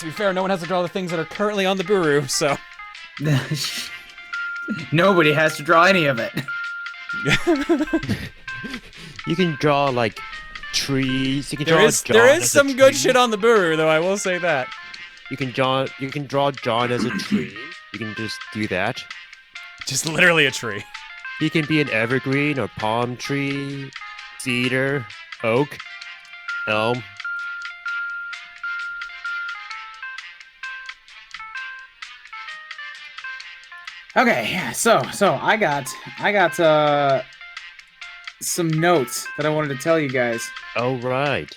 be fair, no one has to draw the things that are currently on the Buru, so. Nobody has to draw any of it. You can draw like trees. You can there draw is John there as is a some good tree. shit on the Buru, though. I will say that. You can draw John as a tree. You can just do that. Just literally a tree. He can be an evergreen or palm tree, cedar, oak, elm. Okay, yeah, so I got some notes that I wanted to tell you guys. Oh right.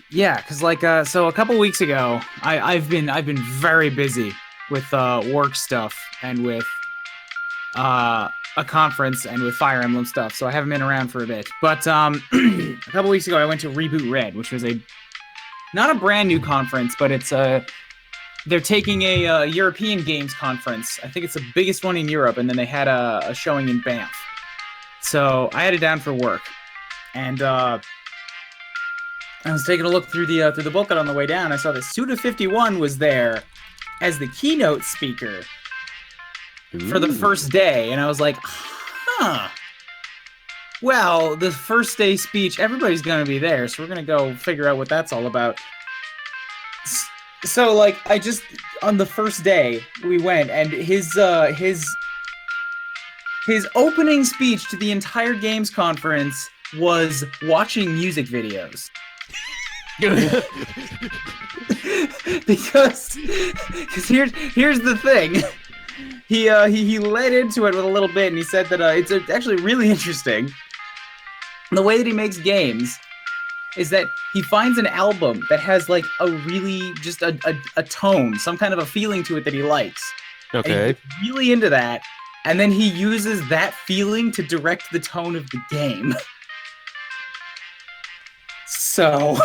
Yeah, cause like so a couple weeks ago, I've been very busy with work stuff and with a conference and with Fire Emblem stuff, so I haven't been around for a bit. But a couple weeks ago, I went to Reboot Red, which was not a brand new conference, but it's they're taking a European games conference. I think it's the biggest one in Europe, and then they had a showing in Banff. So I had it down for work, and I was taking a look through the booklet on the way down. I saw that Suda51 was there as the keynote speaker for the first day, and I was like, huh. Well, the first day speech, everybody's gonna be there, so we're gonna go figure out what that's all about. So, like, on the first day, we went, and his opening speech to the entire games conference was watching music videos. because here's the thing. He led into it with a little bit, and he said that it's actually really interesting. The way that he makes games is that he finds an album that has like a really just a tone, some kind of a feeling to it that he likes. Okay. And he gets really into that, and then he uses that feeling to direct the tone of the game. So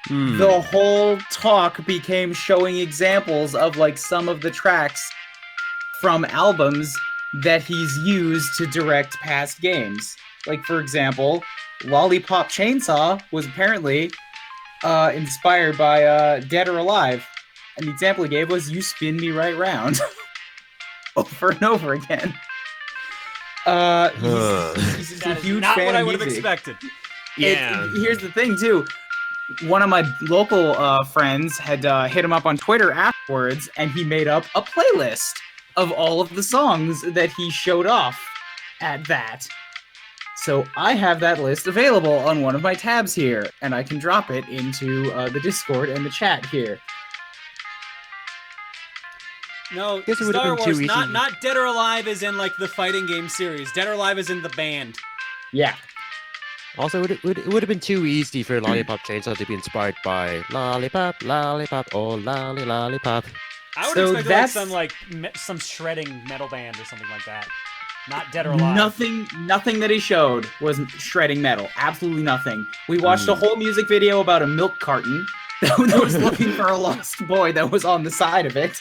the whole talk became showing examples of like some of the tracks from albums that he's used to direct past games. Like, for example, Lollipop Chainsaw was apparently inspired by Dead or Alive. And the example he gave was, "You spin me right round." Over and over again. He's a huge not fan what I of would have music. expected. Here's the thing, too. One of my local friends had hit him up on Twitter afterwards, and he made up a playlist of all of the songs that he showed off at that. So I have that list available on one of my tabs here, and I can drop it into the Discord and the chat here. No, Guess it would've Star been too Wars, easy. not Dead or Alive is in like the fighting game series. Dead or Alive is in the band. Yeah. Also, it would have been too easy for Lollipop Chainsaw to be inspired by Lollipop, Lollipop, oh lolly, Lollipop. I would So expect that's- like some shredding metal band or something like that. Not Dead or Alive. Nothing that he showed was shredding metal. Absolutely nothing. We watched a whole music video about a milk carton that was looking for a lost boy that was on the side of it.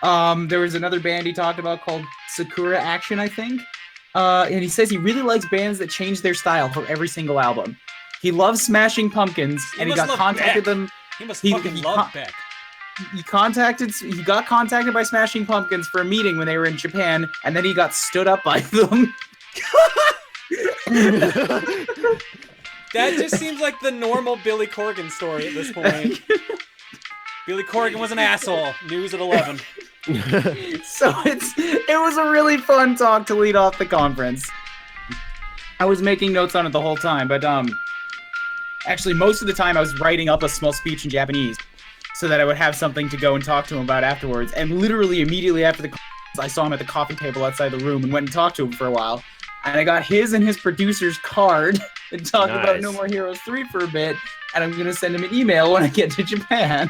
There was another band he talked about called Sakura Action, I think. And he says he really likes bands that change their style for every single album. He loves Smashing Pumpkins, and he got contacted them. He must fucking love Beck. He got contacted by Smashing Pumpkins for a meeting when they were in Japan, and then he got stood up by them. That just seems like the normal Billy Corgan story at this point. Billy Corgan was an asshole. News at 11. So it was a really fun talk to lead off the conference. I was making notes on it the whole time, but actually most of the time I was writing up a small speech in Japanese so that I would have something to go and talk to him about afterwards. And literally immediately after the conference, I saw him at the coffee table outside the room and went and talked to him for a while. And I got his and his producer's card and talked about No More Heroes 3 for a bit, and I'm going to send him an email when I get to Japan.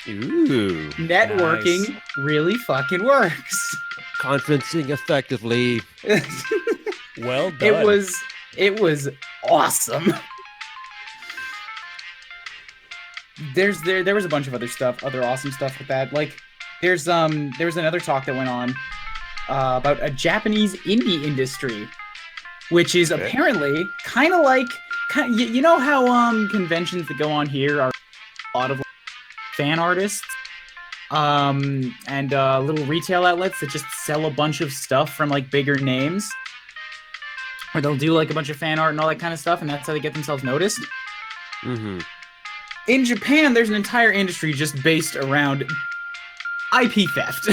Ooh. Networking really fucking works. conferencing effectively. Well done. It was awesome. There was a bunch of other awesome stuff with that. Like there was another talk that went on about a Japanese indie industry, which is apparently kind of like you know how conventions that go on here are a lot of fan artists and little retail outlets that just sell a bunch of stuff from like bigger names, or they'll do like a bunch of fan art and all that kind of stuff, and that's how they get themselves noticed. Mm-hmm. In Japan, there's an entire industry just based around IP theft.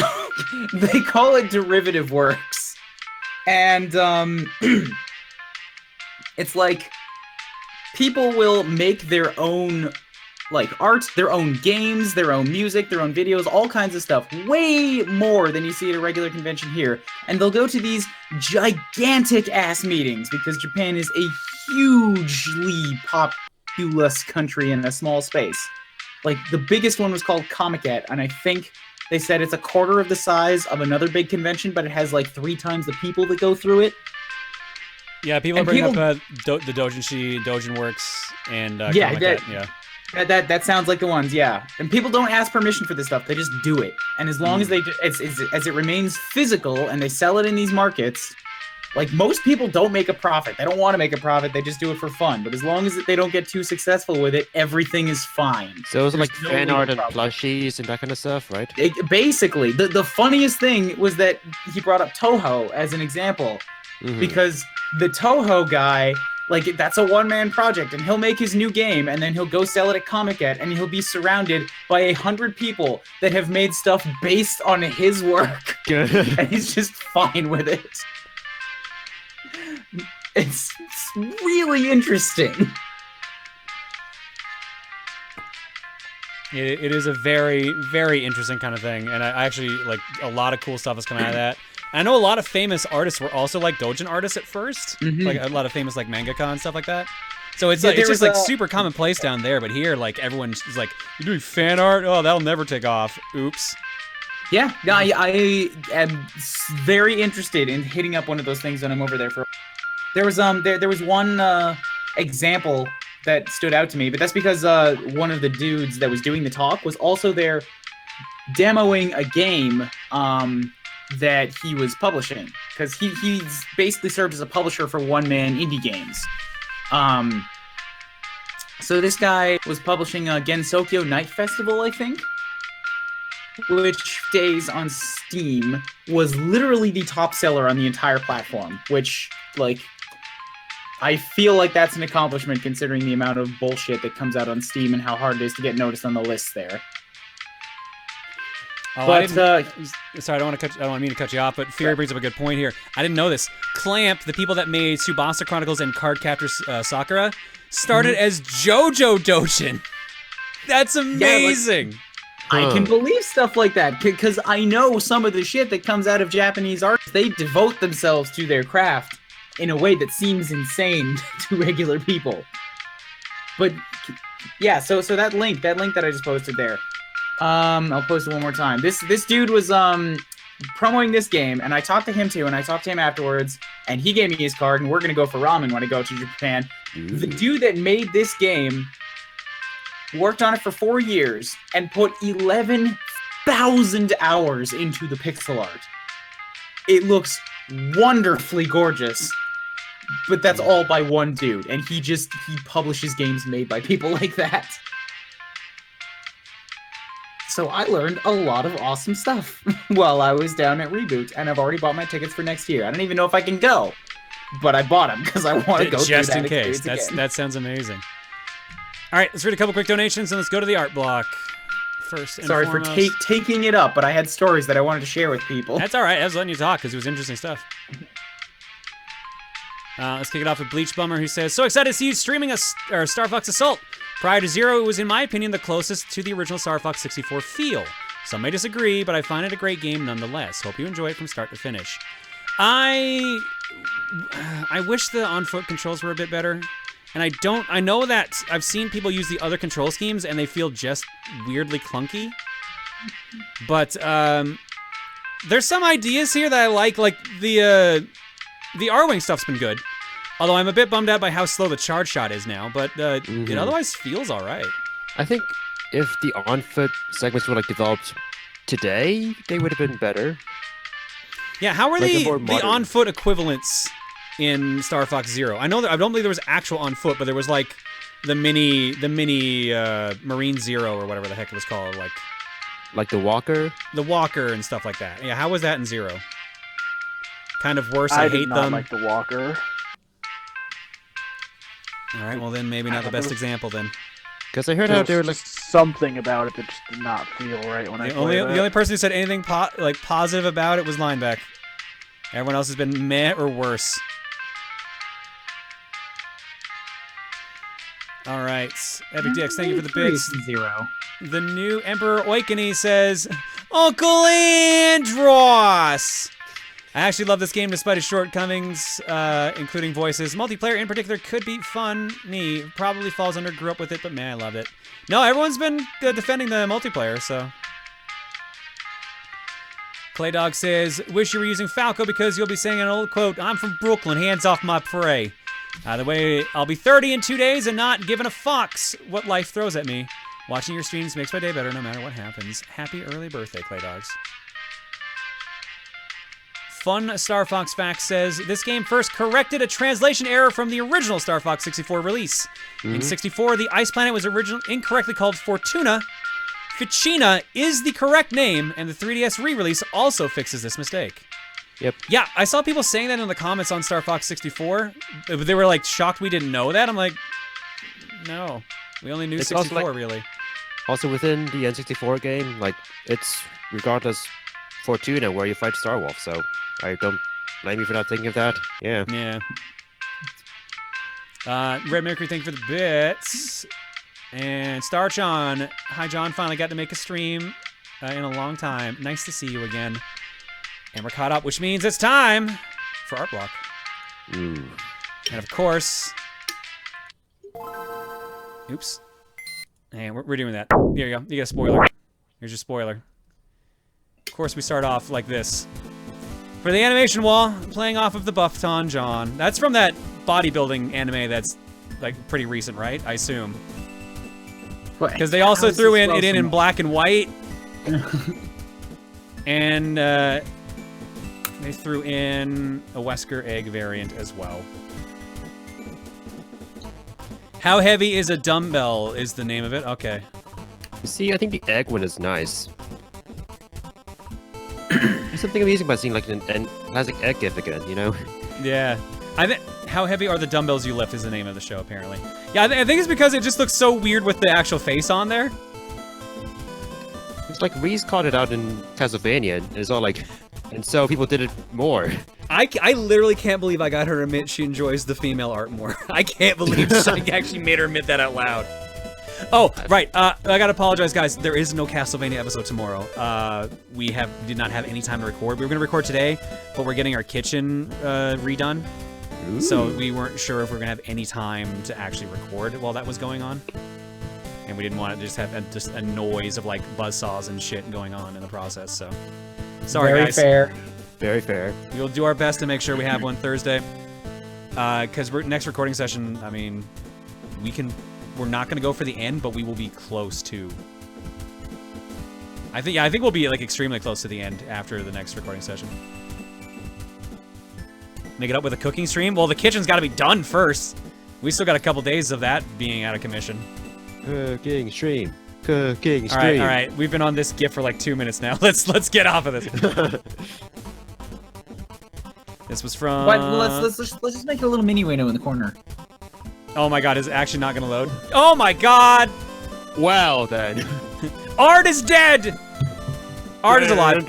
They call it derivative works. And it's like people will make their own like art, their own games, their own music, their own videos, all kinds of stuff. Way more than you see at a regular convention here. And they'll go to these gigantic ass meetings because Japan is a hugely populous country in a small space. Like the biggest one was called Comic-Con, and I think they said it's a quarter of the size of another big convention, but it has like 3 times the people that go through it. Yeah, people are bringing up the Dojin Works, and that sounds like the ones, yeah. And people don't ask permission for this stuff; they just do it. And as long as as it remains physical and they sell it in these markets, like most people don't make a profit. They don't want to make a profit; they just do it for fun. But as long as they don't get too successful with it, everything is fine. So it's like fan art and plushies and that kind of stuff, right? Basically, the funniest thing was that he brought up Toho as an example, because the Toho guy, like, that's a one-man project, and he'll make his new game, and then he'll go sell it at Comic-Con, and he'll be surrounded by 100 people that have made stuff based on his work. And he's just fine with it. It's really interesting. It is a very, very interesting kind of thing, and I actually, like, a lot of cool stuff is coming out of that. I know a lot of famous artists were also like doujin artists at first, like a lot of famous like mangaka and stuff like that. So it's like, it's just like super commonplace down there, but here like everyone's like, you're doing fan art? Oh, that'll never take off. Oops. Yeah, I am very interested in hitting up one of those things when I'm over there. There was one example that stood out to me, but that's because one of the dudes that was doing the talk was also there demoing a game that he was publishing, because he's basically served as a publisher for one-man indie games. So this guy was publishing Gensokyo Night Festival, I think, which days on Steam was literally the top seller on the entire platform, which, like, I feel like that's an accomplishment considering the amount of bullshit that comes out on Steam and how hard it is to get noticed on the list there. Oh, but, sorry, I don't mean to cut you off, but Fury brings up a good point here. I didn't know this. Clamp, the people that made Tsubasa Chronicles and Cardcaptor Sakura, started as JoJo Dojin. That's amazing. Yeah, I can believe stuff like that, because I know some of the shit that comes out of Japanese artists. They devote themselves to their craft in a way that seems insane to regular people. But yeah, so that link that I just posted there. I'll post it one more time. This dude was promoting this game, and I talked to him too, and I talked to him afterwards, and he gave me his card, and we're gonna go for ramen when I go to Japan. The dude that made this game worked on it for 4 years and put 11,000 hours into the pixel art. It looks wonderfully gorgeous, but that's all by one dude, and he publishes games made by people like that. So I learned a lot of awesome stuff while I was down at Reboot, and I've already bought my tickets for next year. I don't even know if I can go, but I bought them because I want to go just through in case. That sounds amazing. All right, let's read a couple quick donations and let's go to the art block. First and Sorry foremost. for taking it up, but I had stories that I wanted to share with people. That's all right. I was letting you talk because it was interesting stuff. Let's kick it off with Bleach Bummer, who says, "So excited to see you streaming Star Fox Assault. Prior to Zero, it was, in my opinion, the closest to the original Star Fox 64 feel. Some may disagree, but I find it a great game nonetheless. Hope you enjoy it from start to finish." I wish the on-foot controls were a bit better. And I know that I've seen people use the other control schemes and they feel just weirdly clunky. But There's some ideas here that I like the R-Wing stuff's been good. Although I'm a bit bummed out by how slow the charge shot is now, but it otherwise feels all right. I think if the on-foot segments were like developed today, they would have been better. Yeah, how are Like a the more modern- on-foot equivalents in Star Fox Zero? I know that I don't believe there was actual on-foot, but there was like the mini Marine Zero or whatever the heck it was called, like the Walker. The Walker and stuff like that. Yeah, how was that in Zero? Kind of worse. I hate did not them. like the Walker. All right, well then maybe not the best example then. Because I heard how they were like something about it that just did not feel right when I played it. The only person who said anything positive about it was Lineback. Everyone else has been meh or worse. All right, Epic DX, thank you for the bits. 0. The new Emperor Oikini says, Uncle Andros! I actually love this game despite its shortcomings, including voices. Multiplayer in particular could be funny. Probably falls under grew up with it, but man, I love it. No, everyone's been defending the multiplayer, so. Claydog says, wish you were using Falco because you'll be saying an old quote, I'm from Brooklyn, hands off my prey. Either way, I'll be 30 in 2 days and not giving a fox what life throws at me. Watching your streams makes my day better no matter what happens. Happy early birthday, Claydogs. Fun Star Fox Fact says, this game first corrected a translation error from the original Star Fox 64 release. In 64, the ice planet was originally incorrectly called Fortuna. Ficina is the correct name, and the 3DS re-release also fixes this mistake. Yep. Yeah, I saw people saying that in the comments on Star Fox 64. They were like shocked we didn't know that. I'm like, no, we only knew It's 64 also, like, really. Also within the N64 game, like it's regardless Fortuna where you fight Starwolf, so I don't blame you for not thinking of that. Yeah. Yeah. Red Mercury, thank you for the bits. And Star John, hi John, finally got to make a stream in a long time. Nice to see you again. And we're caught up, which means it's time for Art Block. Ooh. And of course, oops. And we're doing that. Here you go. You get a spoiler. Here's your spoiler. Of course, we start off like this. For the animation wall, playing off of the Buffton John. That's from that bodybuilding anime that's like pretty recent, right? I assume. Because they also threw it in black and white. And they threw in a Wesker egg variant as well. How heavy is a dumbbell is the name of it? Okay. You see, I think the egg one is nice. There's something amusing about seeing like an classic egg gif again, you know? Yeah. I think How Heavy Are the Dumbbells You Lift is the name of the show, apparently. Yeah, I think it's because it just looks so weird with the actual face on there. It's like Reese caught it out in Castlevania, and it's all like, and so people did it more. I literally can't believe I got her to admit she enjoys the female art more. I can't believe I actually made her admit that out loud. Oh, right. I gotta apologize, guys. There is no Castlevania episode tomorrow. We did not have any time to record. We were gonna record today, but we're getting our kitchen redone. Ooh. So we weren't sure if we were gonna have any time to actually record while that was going on. And we didn't want to just have just a noise of like buzzsaws and shit going on in the process. So sorry, Very guys. fair. Very fair. We'll do our best to make sure we have one Thursday. Because next recording session, I mean, we're not going to go for the end, but we will be close to. I think we'll be like extremely close to the end after the next recording session. Make it up with a cooking stream? Well, the kitchen's got to be done first. We still got a couple days of that being out of commission. Cooking stream. Cooking stream. All right. We've been on this GIF for like 2 minutes now. Let's get off of this. This was from. But let's just make a little mini window in the corner. Oh my god, is it actually not gonna load? Oh my god! Well then. Art is dead! Art is alive.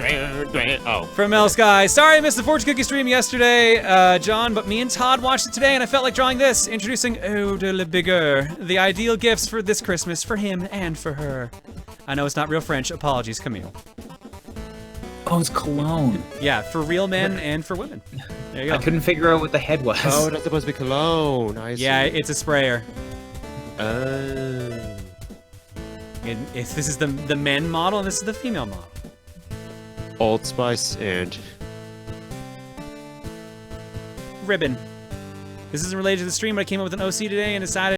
Oh. From El Sky. Sorry I missed the Fortune Cookie stream yesterday, John, but me and Todd watched it today and I felt like drawing this. Introducing Eau de la Bigger. The ideal gifts for this Christmas for him and for her. I know it's not real French. Apologies, Camille. Oh, it's cologne. Yeah, for real men and for women. There you go. I couldn't figure out what the head was. Oh, that's supposed to be cologne. I see. Yeah, it's a sprayer. Oh. This is the men model and this is the female model. Old Spice and Ribbon. This isn't related to the stream, but I came up with an OC today and decided